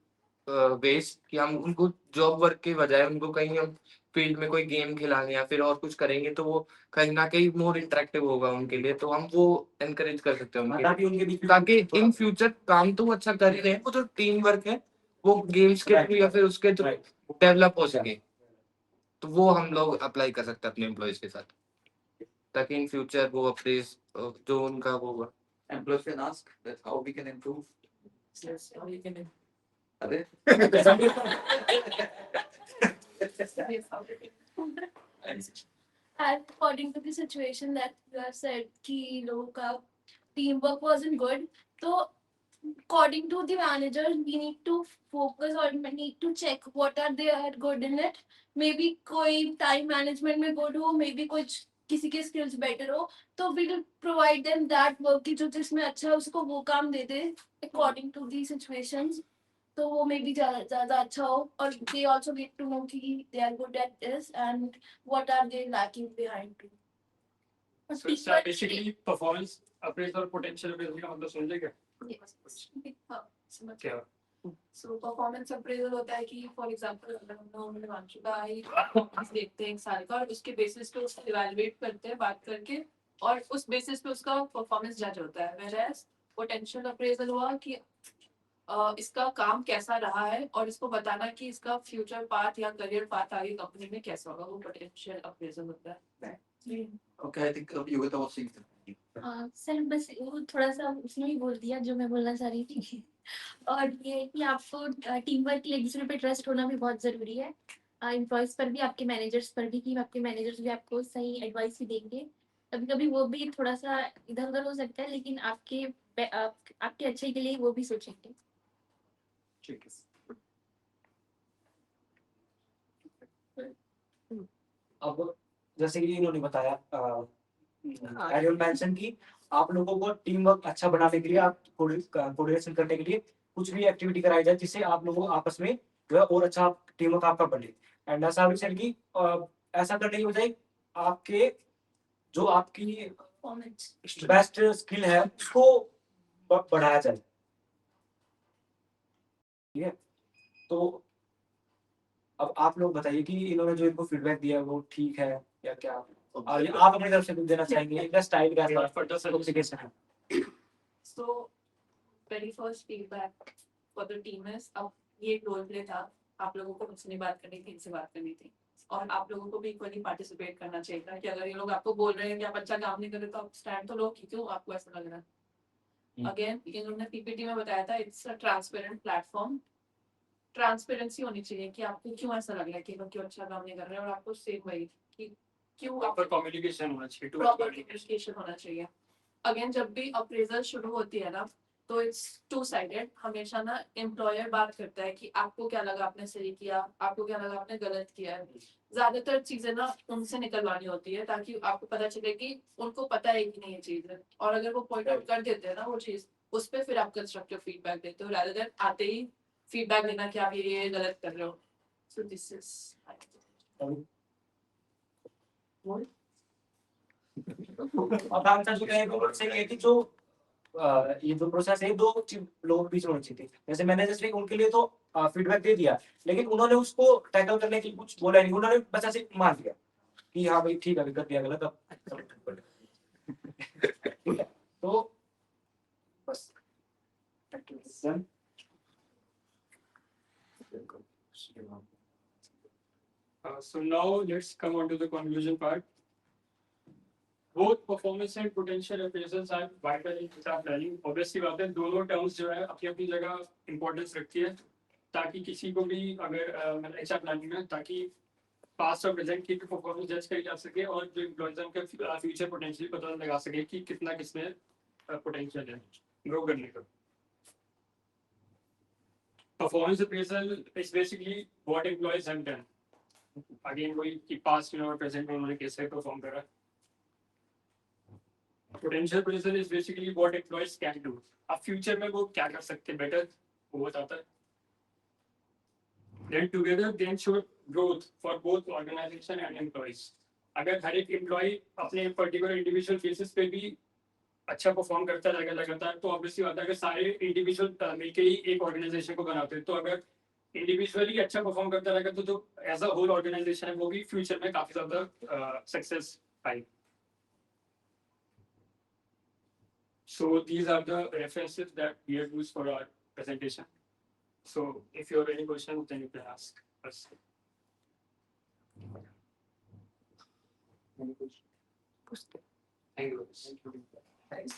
base कि हम उनको जॉब वर्क के बजाय उनको कहीं हम फील्ड में कोई गेम खिलाने या फिर और कुछ करेंगे तो वो कहीं ना कहीं मोर इंटरेक्टिव होगा उनके लिए। तो हम वो एनकरेज कर सकते हैं उनके ताकि उनके बीच में ताकि इन फ्यूचर काम तो वो अच्छा कर ही रहे हैं वो जो टीम वर्क है वो गेम्स के थ्रू या फिर उसके थ्रू डेवलप हो सके। तो वो हम लोग अप्लाई कर सकते हैं अपने एम्प्लॉयज के साथ ताकि इन फ्यूचर वो अपने जो उनका वो होगा। Employees can ask that how we can improve. Yes, or you can अरे yes, how you can. And according to the situation that you have said कि लोगों का teamwork wasn't good, तो according to the managers we need to focus or we need to check what are they are good in it. Maybe कोई time management में good हो, maybe कुछ किसी के skills better हो, तो we will provide them that work कि जो जिसमें अच्छा है उसको वो काम दे दे according to the situations. तो वो में भी ज़्यादा अच्छा हो और they also get to know कि they are good at this and what are they lacking behind too. So it's basically performance appraisal और potential appraisal का मतलब समझे क्या? हाँ, समझ क्या? सो परफॉर्मेंस अप्रेजल होता है कि फॉर एग्जांपल अगर हम लोग हिमांशु का ही performance देखते हैं एक साल का और उसके बेसिस पे उसको इवैल्यूएट करते हैं बात करके और उस बेसिस पे उसका परफॉर्मेंस जज होता है। वेयरएज पोटेंशियल अप्रेजल हुआ कि इसका काम कैसा रहा है और इसको बताना कि इसका फ्यूचर पाथ या करियर पाथ आगे कंपनी में कैसा होगा, वो पोटेंशियल अप्रेजल होता है। okay, I think Yogita was saying something. Sir बस वो थोड़ा सा उसने ही बोल दिया जो मैं बोलना चाह रही थी और ये है कि आपको टीम वर्क के लिए एक दूसरे पे ट्रस्ट होना भी बहुत ज़रूरी है एम्प्लॉयज़ पर भी आपके मैनेजर्स पर भी कि आपके मैनेजर्स भी आपको सही एडवाइस भी देंगे। कभी कभी वो भी थोड़ा सा इधर उधर हो सकता है लेकिन आपके अच्छे के लिए वो भी सोचेंगे। ठीक है। अब जैसे कि इन्होंने बताया एरियल मेंशन की आप लोगों को टीम वर्क अच्छा बनाने के लिए आप कोऑर्डिनेशन करने के लिए कुछ भी एक्टिविटी कराई जाए जिससे आप लोगों को आपस में जो है और अच्छा टीम वर्क आपका बने। एंड ऐसा भी सर की ऐसा करने की बजाय आपके जो आपकी बेस्ट स्किल है उसको बढ़ाया जाए। ठीक है, तो अब आप लोग बताइए कि इन्होंने जो इनको फीडबैक दिया है वो ठीक है या क्या, और ये आप अपनी तरफ से कुछ देना चाहेंगे? इनका स्टाइल क्या है, कम्युनिकेशन है? So very first feedback for the team is अब ये रोल प्ले था, आप लोगों को मुझसे नहीं बात करनी थी, इनसे बात करनी थी, और आप लोगों को भी इक्वली पार्टिसिपेट करना चाहिए था कि अगर ये लोग आपको बोल रहे हैं कि आप अच्छा काम नहीं कर रहे तो आप स्टैंड तो लो कि क्यों आपको ऐसा लग रहा है। अगेन इन्होंने पीपीटी में बताया था it's a transparent platform, transparency होनी चाहिए कि आपको क्यों ऐसा लग रहा है कि लोग क्यों अच्छा काम नहीं कर रहे हैं, और आपको सेम वही कि क्यों आप प्रॉपर कम्युनिकेशन होना चाहिए टू प्रॉपर कम्युनिकेशन होना चाहिए। अगेन जब भी अप्रेजल शुरू होती है ना, तो इट्स टू साइडेड, हमेशा ना एम्प्लॉयर बात करता है कि आपको क्या लगा आपने सही किया, आपको क्या लगा आपने गलत किया है। ज्यादातर चीजें ना उनसे निकलवानी होती है ताकि आपको पता चले कि उनको पता है कि नहीं ये चीज है, और अगर वो पॉइंट आउट कर देते हैं ना वो चीज, उस पर फिर आप कंस्ट्रक्टिव फीडबैक देते हो rather than आते ही फीडबैक देना कि आप ये गलत कर रहे हो। सो दिस इज अब आंसर जो कहें तो से ये थी जो ये जो प्रोसेस है दो लोग बीच में होनी चाहिए थी। जैसे मैनेजर उनके लिए तो फीडबैक दे दिया, लेकिन उन्होंने उसको टैकल करने की कुछ बोला नहीं, उन्होंने बस ऐसे मान लिया कि हाँ भाई ठीक है कर दिया गलत अब ठीक है। तो बस Done. So now let's come on to the conclusion part. Both performance and potential appraisals are vital in HR planning. Obviously बात है दोनों terms जो है अपनी अपनी जगह importance रखती है, ताकि किसी को भी अगर मतलब HR planning में ताकि पास्ट और प्रेजेंट की परफॉर्मेंस जज करी जा सके और जो एम्प्लॉयज का फ्यूचर पोटेंशियल पता लगा सके कि कितना किसमें पोटेंशियल है ग्रो करने का। Performance appraisal is basically what employees have done, again वही कि पास्ट और प्रेजेंट में उन्होंने कैसे परफॉर्म करा। Potential appraisal is basically what employees can do, अब फ्यूचर में वो क्या कर सकते हैं बेटर वो बताता है। Then together they ensure growth for both organization and employees. अगर हर एक एम्प्लॉय अपने पर्टिकुलर इंडिविजुअल बेसिस पे भी अच्छा परफॉर्म करता रहेगा लगातार, तो ऑब्वियसली बात है अगर सारे इंडिविजुअल मिलके ही एक ऑर्गेनाइजेशन को बनाते हैं, तो अगर इंडिविजुअली अच्छा परफॉर्म करता रहेगा तो जो एज अ होल ऑर्गेनाइजेशन है वो भी फ्यूचर में काफी ज्यादा सक्सेस पाएगी। So these are the references that we have used for our presentation. So if you have any questions, then you can ask us. Any questions? Thank you. Thanks.